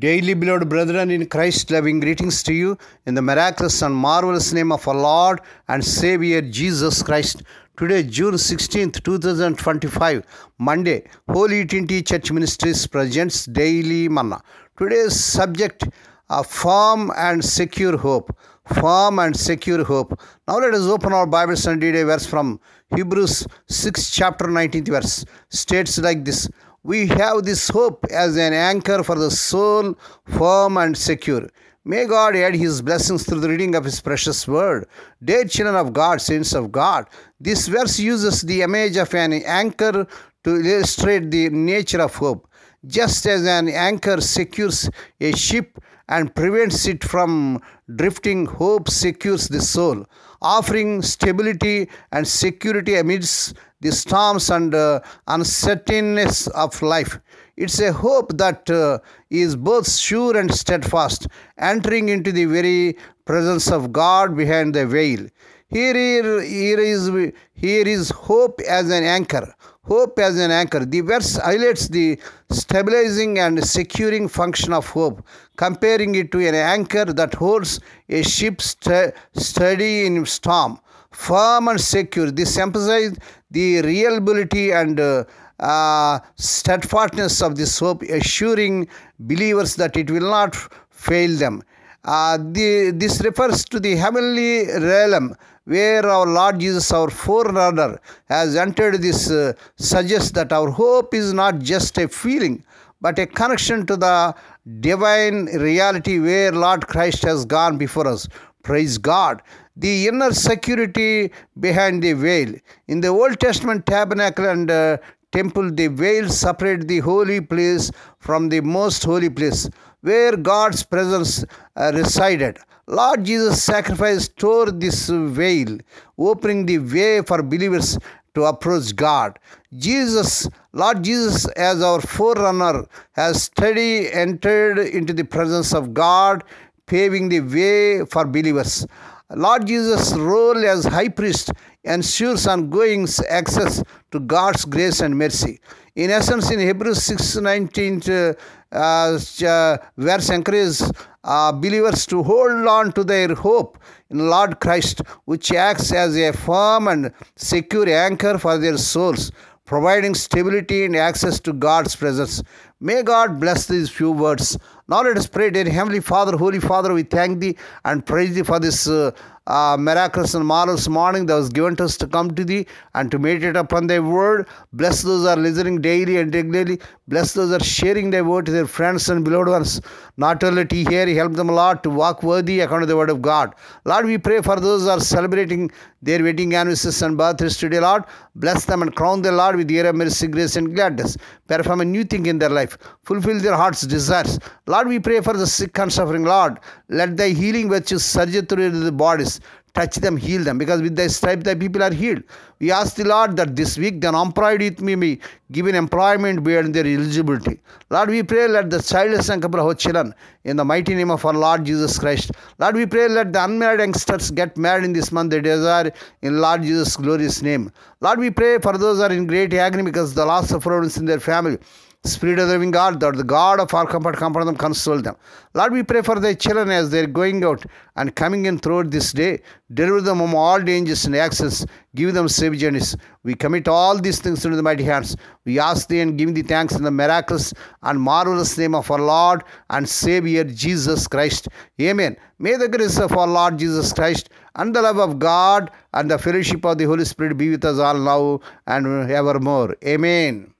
Daily beloved brethren in Christ, loving greetings to you in the miraculous and marvelous name of our Lord and Savior Jesus Christ. Today, June 16th, 2025, Monday, Holy Trinity Church Ministries presents Daily Manna. Today's subject, firm and secure hope. Firm and secure hope. Now let us open our Bibles and read a verse from Hebrews 6 chapter 19th verse. States like this: we have this hope as an anchor for the soul, firm and secure. May God add His blessings through the reading of His precious word. Dear children of God, saints of God, this verse uses the image of an anchor to illustrate the nature of hope. Just as an anchor secures a ship and prevents it from drifting, hope secures the soul, offering stability and security amidst the storms and uncertainness of life. It's a hope that is both sure and steadfast, entering into the very presence of God behind the veil. Here is hope as an anchor. Hope as an anchor. The verse highlights the stabilizing and securing function of hope, comparing it to an anchor that holds a ship steady in storm, firm and secure. This emphasizes the reliability and steadfastness of this hope, assuring believers that it will not fail them. This refers to the heavenly realm where our Lord Jesus, our forerunner, has entered. This suggests that our hope is not just a feeling, but a connection to the divine reality where Lord Christ has gone before us. Praise God. The inner security behind the veil. In the Old Testament tabernacle and temple, the veil separated the holy place from the most holy place, where God's presence resided. Lord Jesus' sacrifice tore this veil, opening the way for believers to approach God. Lord Jesus, as our forerunner, has steadily entered into the presence of God, paving the way for believers. Lord Jesus' role as high priest ensures ongoing access to God's grace and mercy. In essence, in Hebrews 6:19 verse encourages believers to hold on to their hope in Lord Christ, which acts as a firm and secure anchor for their souls, providing stability and access to God's presence. May God bless these few words. Now let us pray. Dear Heavenly Father, Holy Father, we thank Thee and praise Thee for this miraculous and marvelous morning that was given to us to come to Thee and to meditate upon Thy word. Bless those who are listening daily and regularly. Bless those who are sharing Thy word to their friends and beloved ones. Not only to hear, help them, Lord, to walk worthy according to the word of God. Lord, we pray for those who are celebrating their wedding anniversaries and birthdays today, Lord. Bless them and crown them, Lord, with year of mercy, grace and gladness. Perform a new thing in their life. Fulfill their heart's desires. Lord, we pray for the sick and suffering. Lord, let Thy healing virtues surge through the bodies. Touch them, heal them, because with Thy stripe Thy people are healed. We ask the Lord that this week the unemployed youth may be given employment beyond their eligibility. Lord, we pray, let the childless and couple of children, in the mighty name of our Lord Jesus Christ. Lord, we pray, let the unmarried youngsters get married in this month, they desire, in Lord Jesus' glorious name. Lord, we pray for those who are in great agony because of the loss of providence in their family. Spirit of the living God, that the God of our comfort them, console them. Lord, we pray for Thy children as they are going out and coming in throughout this day. Deliver them from all dangers and accidents. Give them safe journeys. We commit all these things into the mighty hands. We ask Thee and give Thee thanks in the miraculous and marvelous name of our Lord and Savior Jesus Christ. Amen. May the grace of our Lord Jesus Christ and the love of God and the fellowship of the Holy Spirit be with us all now and evermore. Amen.